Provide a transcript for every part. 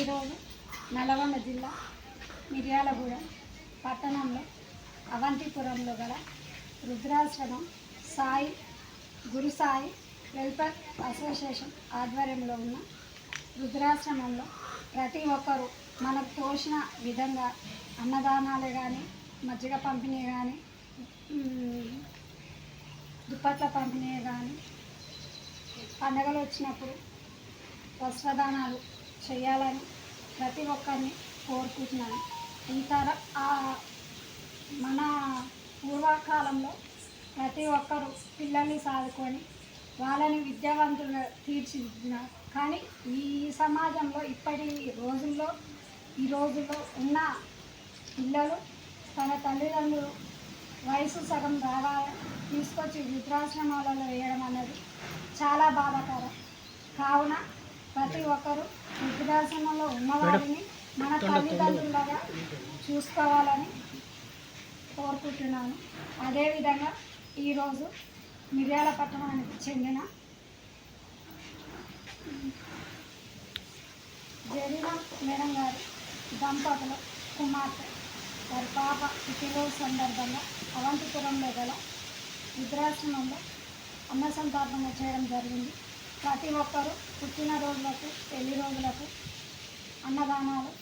ఈరోజు నల్గొండ జిల్లా మిర్యాలగూడెం పట్టణంలో అవంతిపురంలో గల రుద్రాశ్రమం సాయి గురు సాయి వెల్ఫేర్ అసోసియేషన్ ఆధ్వర్యంలో ఉన్న రుద్రాశ్రమంలో ప్రతి ఒక్కరూ మనకు తోచిన విధంగా అన్నదానాలే కానీ మజ్జిగ పంపిణీ కానీ దుప్పట్ల పంపిణీ కానీ పండగలు వచ్చినప్పుడు వస్త్రదానాలు చేయాలని ప్రతి ఒక్కరిని కోరుకుంటున్నాను. మన పూర్వకాలంలో ప్రతి ఒక్కరూ పిల్లల్ని సాదుకొని వాళ్ళని విద్యావంతులుగా తీర్చిదిద్దినారు. కానీ ఈ సమాజంలో ఈ రోజుల్లో ఉన్న పిల్లలు తన తల్లిదండ్రులు వయసు సగం రాగానే తీసుకొచ్చి వృద్ధాశ్రమాలలో వేయడం అన్నది చాలా బాధాకరం. కావున ప్రతి ఒక్కరూ వృద్ధాశ్రమంలో ఉన్నవారిని మన తల్లిదండ్రులుగా చూసుకోవాలని కోరుకుంటున్నాను. అదేవిధంగా ఈరోజు మిర్యాల పట్టణానికి చెందిన జరీనా మేడం గారి దంపతుల కుమార్తె వారి పాప పుట్టినరోజు సందర్భంగా అవంతిపురంలో గల వృద్ధాశ్రమంలో అన్న సంతర్పణ చేయడం జరిగింది. ప్రతి ఒక్కరూ పుట్టినరోజులకు పెళ్లి రోజులకు అన్నదానాలు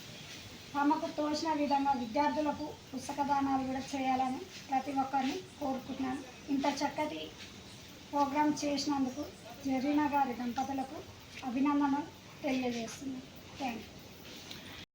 తమకు తోచిన విధంగా విద్యార్థులకు పుస్తక దానాలు కూడా చేయాలని ప్రతి ఒక్కరిని కోరుకుంటున్నాను. ఇంత చక్కటి ప్రోగ్రాం చేసినందుకు జరీనా గారి దంపతులకు అభినందనలు తెలియజేస్తున్నాను. Thank you.